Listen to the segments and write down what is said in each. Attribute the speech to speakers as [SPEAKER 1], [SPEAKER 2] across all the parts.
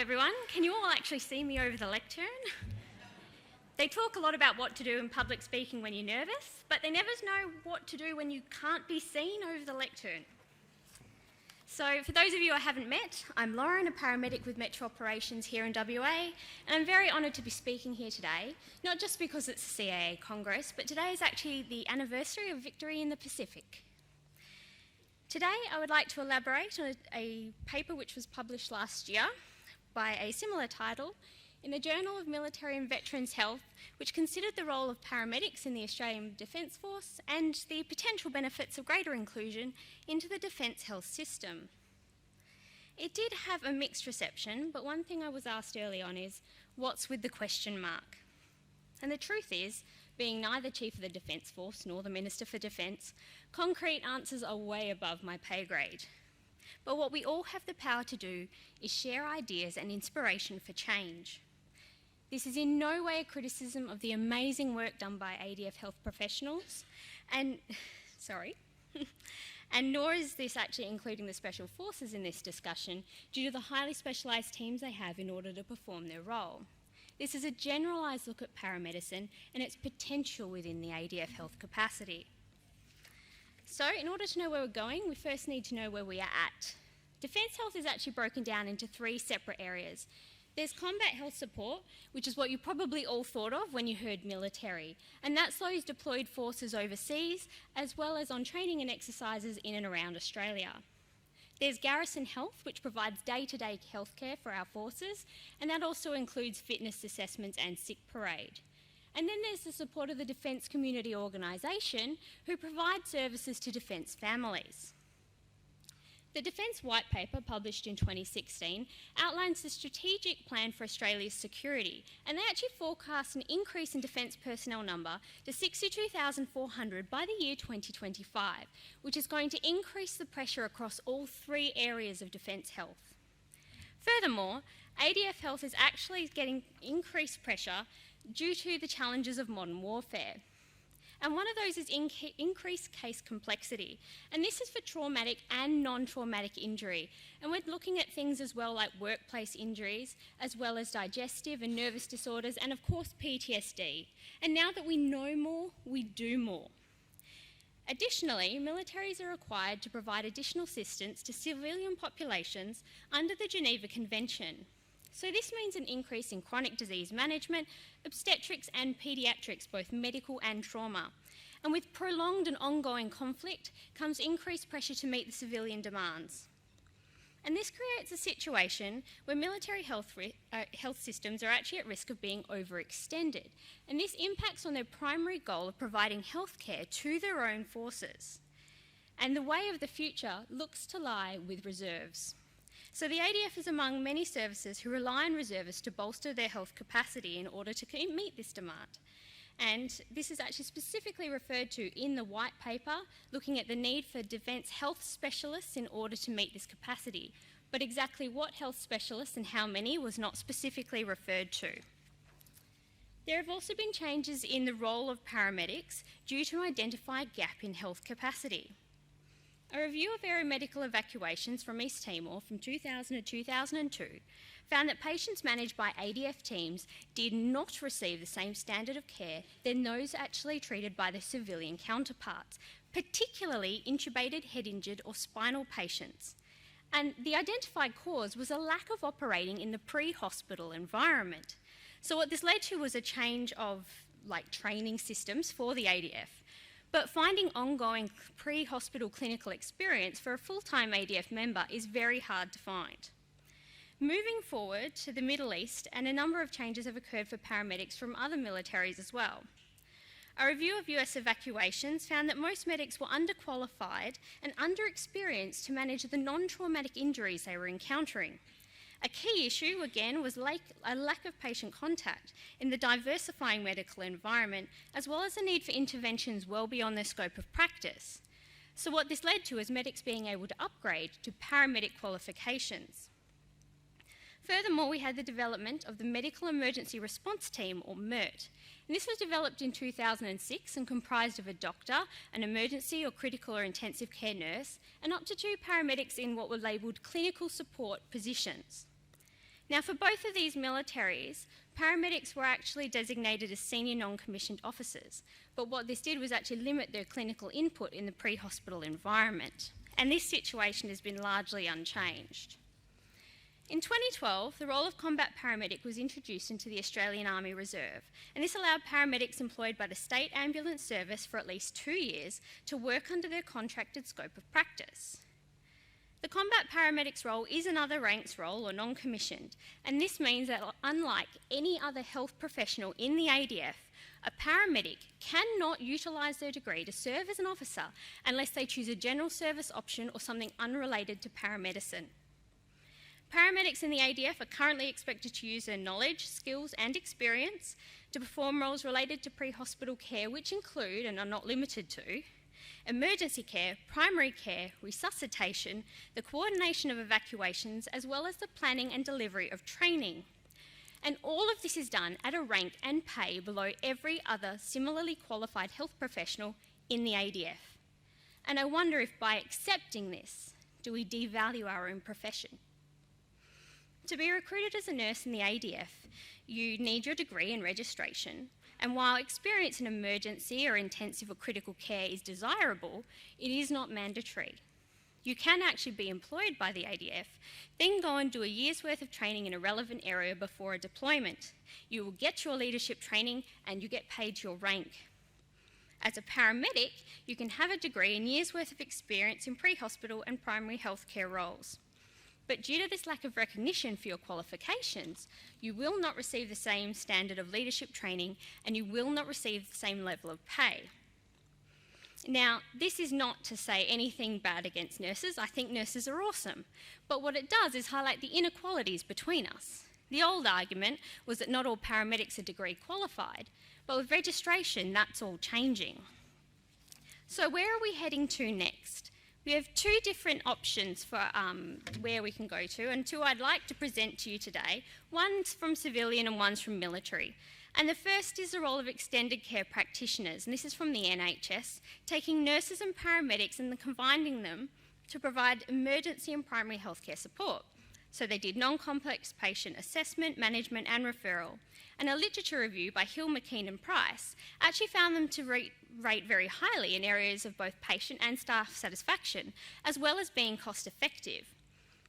[SPEAKER 1] everyone. Can you all actually see me over the lectern? They talk a lot about what to do in public speaking when you're nervous, but they never know what to do when you can't be seen over the lectern. So for those of you I haven't met, I'm Lauren, a paramedic with Metro Operations here in WA, and I'm very honoured to be speaking here today, not just because it's the CAA Congress, but today is actually the anniversary of Victory in the Pacific. Today I would like to elaborate on a paper which was published last year by a similar title in the Journal of Military and Veterans Health, which considered the role of paramedics in the Australian Defence Force and the potential benefits of greater inclusion into the defence health system. It did have a mixed reception, but one thing I was asked early on is, what's with the question mark? And the truth is, being neither Chief of the Defence Force nor the Minister for Defence, concrete answers are way above my pay grade. But what we all have the power to do is share ideas and inspiration for change. This is in no way a criticism of the amazing work done by ADF health professionals, and nor is this actually including the Special Forces in this discussion due to the highly specialised teams they have in order to perform their role. This is a generalised look at paramedicine and its potential within the ADF health capacity. So in order to know where we're going, we first need to know where we are at. Defence health is actually broken down into three separate areas. There's combat health support, which is what you probably all thought of when you heard military, and that's those deployed forces overseas, as well as on training and exercises in and around Australia. There's garrison health, which provides day-to-day healthcare for our forces, and that also includes fitness assessments and sick parade. And then there's the support of the Defence Community Organisation, who provide services to defence families. The Defence White Paper, published in 2016, outlines the strategic plan for Australia's security, and they actually forecast an increase in defence personnel number to 62,400 by the year 2025, which is going to increase the pressure across all three areas of defence health. Furthermore, ADF health is actually getting increased pressure due to the challenges of modern warfare. And one of those is increased case complexity. And this is for traumatic and non-traumatic injury. And we're looking at things as well like workplace injuries, as well as digestive and nervous disorders, and of course PTSD. And now that we know more, we do more. Additionally, militaries are required to provide additional assistance to civilian populations under the Geneva Convention. So this means an increase in chronic disease management, obstetrics and paediatrics, both medical and trauma. And with prolonged and ongoing conflict comes increased pressure to meet the civilian demands. And this creates a situation where military health systems are actually at risk of being overextended. And this impacts on their primary goal of providing healthcare to their own forces. And the way of the future looks to lie with reserves. So the ADF is among many services who rely on reservists to bolster their health capacity in order to meet this demand. And this is actually specifically referred to in the white paper, looking at the need for defence health specialists in order to meet this capacity. But exactly what health specialists and how many was not specifically referred to. There have also been changes in the role of paramedics due to identify a gap in health capacity. A review of aeromedical evacuations from East Timor from 2000 to 2002 found that patients managed by ADF teams did not receive the same standard of care than those actually treated by their civilian counterparts, particularly intubated, head-injured or spinal patients. And the identified cause was a lack of operating in the pre-hospital environment. So what this led to was a change of training systems for the ADF. But finding ongoing pre-hospital clinical experience for a full-time ADF member is very hard to find. Moving forward to the Middle East, and a number of changes have occurred for paramedics from other militaries as well. A review of US evacuations found that most medics were underqualified and underexperienced to manage the non-traumatic injuries they were encountering. A key issue, again, was a lack of patient contact in the diversifying medical environment, as well as the need for interventions well beyond their scope of practice. So what this led to is medics being able to upgrade to paramedic qualifications. Furthermore, we had the development of the Medical Emergency Response Team, or MERT. And this was developed in 2006 and comprised of a doctor, an emergency or critical or intensive care nurse, and up to 2 paramedics in what were labelled clinical support positions. Now, for both of these militaries, paramedics were actually designated as senior non-commissioned officers, but what this did was actually limit their clinical input in the pre-hospital environment, and this situation has been largely unchanged. In 2012, the role of combat paramedic was introduced into the Australian Army Reserve, and this allowed paramedics employed by the State Ambulance Service for at least 2 years to work under their contracted scope of practice. The combat paramedic's role is another ranks role or non-commissioned, and this means that unlike any other health professional in the ADF, a paramedic cannot utilise their degree to serve as an officer unless they choose a general service option or something unrelated to paramedicine. Paramedics in the ADF are currently expected to use their knowledge, skills and experience to perform roles related to pre-hospital care, which include, and are not limited to, emergency care, primary care, resuscitation, the coordination of evacuations, as well as the planning and delivery of training. And all of this is done at a rank and pay below every other similarly qualified health professional in the ADF. And I wonder if by accepting this, do we devalue our own profession? To be recruited as a nurse in the ADF, you need your degree and registration, and while experience in emergency or intensive or critical care is desirable, it is not mandatory. You can actually be employed by the ADF, then go and do a year's worth of training in a relevant area before a deployment. You will get your leadership training and you get paid your rank. As a paramedic, you can have a degree and years' worth of experience in pre-hospital and primary healthcare roles. But due to this lack of recognition for your qualifications, you will not receive the same standard of leadership training and you will not receive the same level of pay. Now, this is not to say anything bad against nurses. I think nurses are awesome. But what it does is highlight the inequalities between us. The old argument was that not all paramedics are degree qualified, but with registration, that's all changing. So where are we heading to next? We have 2 different options for where we can go to, and 2 I'd like to present to you today. One's from civilian and one's from military. And the first is the role of extended care practitioners, and this is from the NHS, taking nurses and paramedics and combining them to provide emergency and primary healthcare support. So they did non-complex patient assessment, management and referral. And a literature review by Hill, McKean and Price actually found them to rate very highly in areas of both patient and staff satisfaction, as well as being cost effective.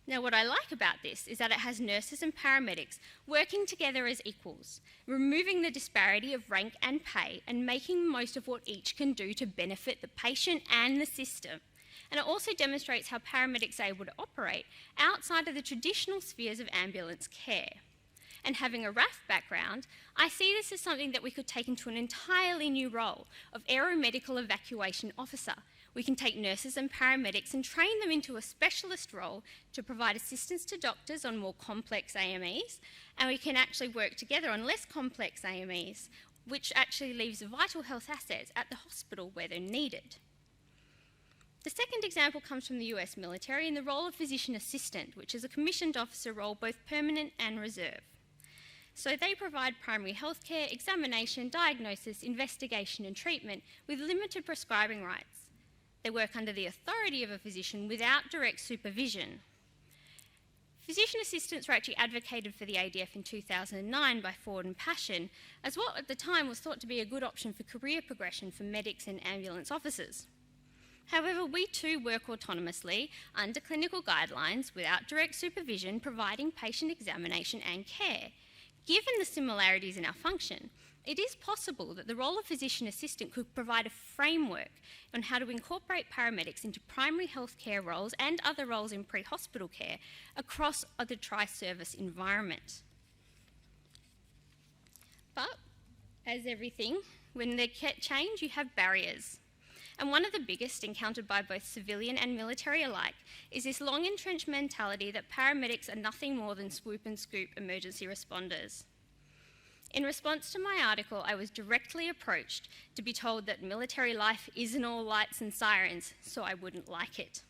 [SPEAKER 1] Now, what I like about this is that it has nurses and paramedics working together as equals, removing the disparity of rank and pay and making most of what each can do to benefit the patient and the system. And it also demonstrates how paramedics are able to operate outside of the traditional spheres of ambulance care. And having a RAF background, I see this as something that we could take into an entirely new role of aeromedical evacuation officer. We can take nurses and paramedics and train them into a specialist role to provide assistance to doctors on more complex AMEs, and we can actually work together on less complex AMEs, which actually leaves vital health assets at the hospital where they're needed. The second example comes from the US military in the role of physician assistant, which is a commissioned officer role, both permanent and reserve. So they provide primary healthcare, examination, diagnosis, investigation and treatment with limited prescribing rights. They work under the authority of a physician without direct supervision. Physician assistants were actually advocated for the ADF in 2009 by Ford and Passion, as what at the time was thought to be a good option for career progression for medics and ambulance officers. However, we too work autonomously under clinical guidelines without direct supervision, providing patient examination and care. Given the similarities in our function, it is possible that the role of physician assistant could provide a framework on how to incorporate paramedics into primary health care roles and other roles in pre-hospital care across the tri-service environment. But, as everything, when there change, you have barriers. And one of the biggest encountered by both civilian and military alike is this long-entrenched mentality that paramedics are nothing more than swoop and scoop emergency responders. In response to my article, I was directly approached to be told that military life isn't all lights and sirens, so I wouldn't like it.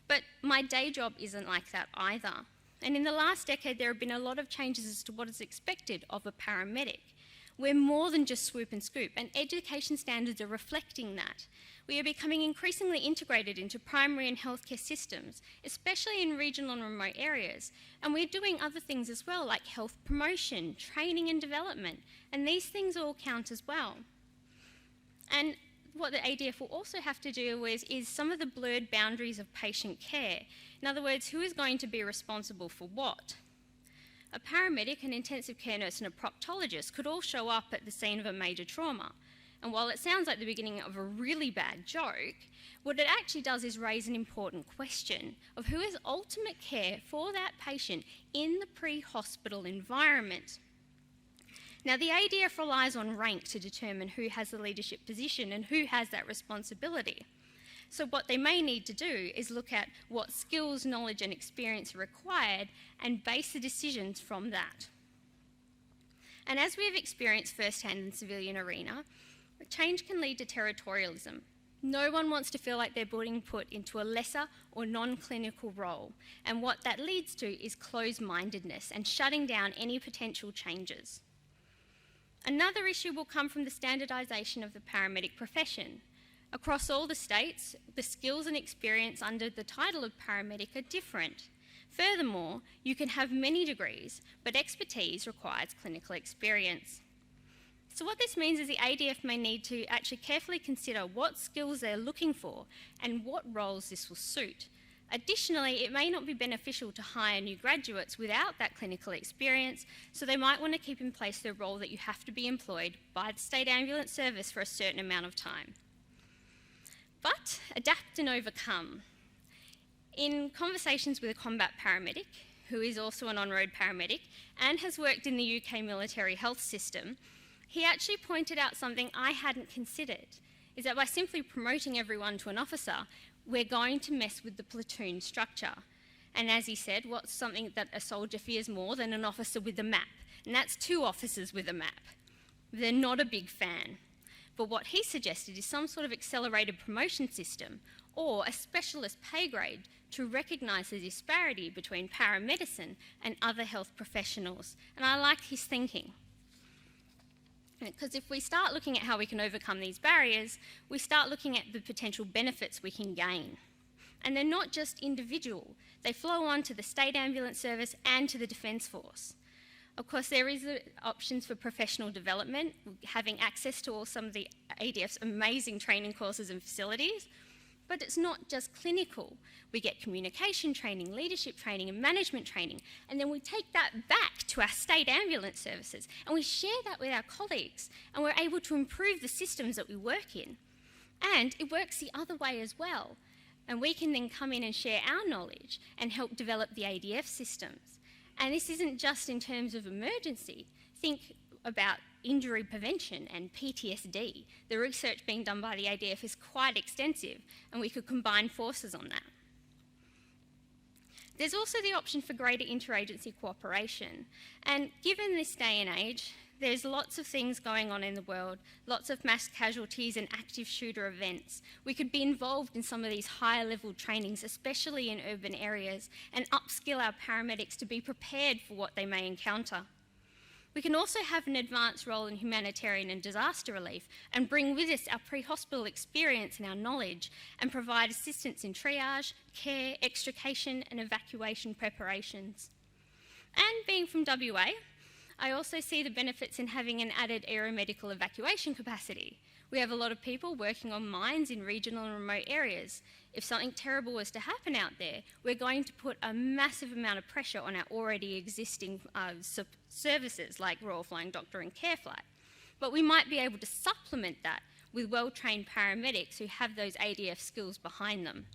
[SPEAKER 1] But my day job isn't like that either. And in the last decade, there have been a lot of changes as to what is expected of a paramedic. We're more than just swoop and scoop, and education standards are reflecting that. We are becoming increasingly integrated into primary and healthcare systems, especially in regional and remote areas. And we're doing other things as well, like health promotion, training and development, and these things all count as well. And what the ADF will also have to deal with is some of the blurred boundaries of patient care. In other words, who is going to be responsible for what? A paramedic, an intensive care nurse and a proctologist could all show up at the scene of a major trauma. And while it sounds like the beginning of a really bad joke, what it actually does is raise an important question of who has ultimate care for that patient in the pre-hospital environment. Now, the ADF relies on rank to determine who has the leadership position and who has that responsibility. So what they may need to do is look at what skills, knowledge and experience are required and base the decisions from that. And as we have experienced firsthand in the civilian arena, change can lead to territorialism. No one wants to feel like they're being put into a lesser or non-clinical role. And what that leads to is closed-mindedness and shutting down any potential changes. Another issue will come from the standardisation of the paramedic profession. Across all the states, the skills and experience under the title of paramedic are different. Furthermore, you can have many degrees, but expertise requires clinical experience. So what this means is the ADF may need to actually carefully consider what skills they're looking for and what roles this will suit. Additionally, it may not be beneficial to hire new graduates without that clinical experience, so they might want to keep in place their role that you have to be employed by the State Ambulance Service for a certain amount of time. But adapt and overcome. In conversations with a combat paramedic, who is also an on-road paramedic and has worked in the UK military health system, he actually pointed out something I hadn't considered, is that by simply promoting everyone to an officer, we're going to mess with the platoon structure. And as he said, what's something that a soldier fears more than an officer with a map? And that's 2 officers with a map. They're not a big fan. But what he suggested is some sort of accelerated promotion system or a specialist pay grade to recognise the disparity between paramedicine and other health professionals. And I liked his thinking. Because if we start looking at how we can overcome these barriers, we start looking at the potential benefits we can gain. And they're not just individual, they flow on to the State Ambulance Service and to the Defence Force. Of course, there is options for professional development, having access to some of the ADF's amazing training courses and facilities, but it's not just clinical. We get communication training, leadership training and management training, and then we take that back to our state ambulance services and we share that with our colleagues and we're able to improve the systems that we work in. And it works the other way as well. And we can then come in and share our knowledge and help develop the ADF systems. And this isn't just in terms of emergency. Think about injury prevention and PTSD. The research being done by the ADF is quite extensive and we could combine forces on that. There's also the option for greater interagency cooperation. And given this day and age, there's lots of things going on in the world, lots of mass casualties and active shooter events. We could be involved in some of these higher level trainings, especially in urban areas, and upskill our paramedics to be prepared for what they may encounter. We can also have an advanced role in humanitarian and disaster relief and bring with us our pre-hospital experience and our knowledge and provide assistance in triage, care, extrication and evacuation preparations. And being from WA, I also see the benefits in having an added aeromedical evacuation capacity. We have a lot of people working on mines in regional and remote areas. If something terrible was to happen out there, we're going to put a massive amount of pressure on our already existing services like Royal Flying Doctor and Care Flight. But we might be able to supplement that with well-trained paramedics who have those ADF skills behind them.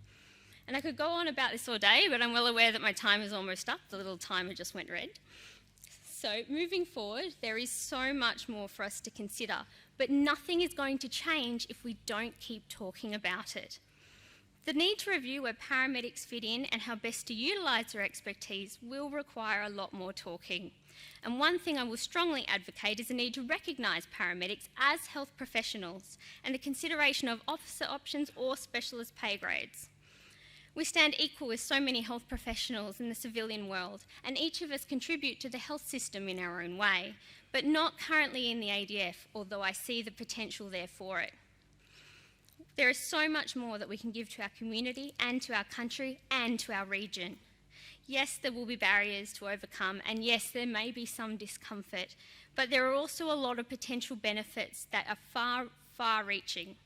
[SPEAKER 1] And I could go on about this all day, but I'm well aware that my time is almost up. The little timer just went red. So moving forward, there is so much more for us to consider, but nothing is going to change if we don't keep talking about it. The need to review where paramedics fit in and how best to utilise their expertise will require a lot more talking. And one thing I will strongly advocate is the need to recognise paramedics as health professionals and the consideration of officer options or specialist pay grades. We stand equal with so many health professionals in the civilian world, and each of us contribute to the health system in our own way, but not currently in the ADF, although I see the potential there for it. There is so much more that we can give to our community and to our country and to our region. Yes, there will be barriers to overcome, and yes, there may be some discomfort, but there are also a lot of potential benefits that are far, far-reaching.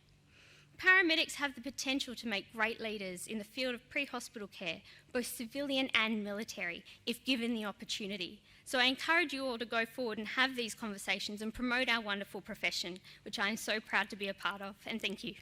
[SPEAKER 1] Paramedics have the potential to make great leaders in the field of pre-hospital care, both civilian and military, if given the opportunity. So I encourage you all to go forward and have these conversations and promote our wonderful profession, which I am so proud to be a part of, and thank you.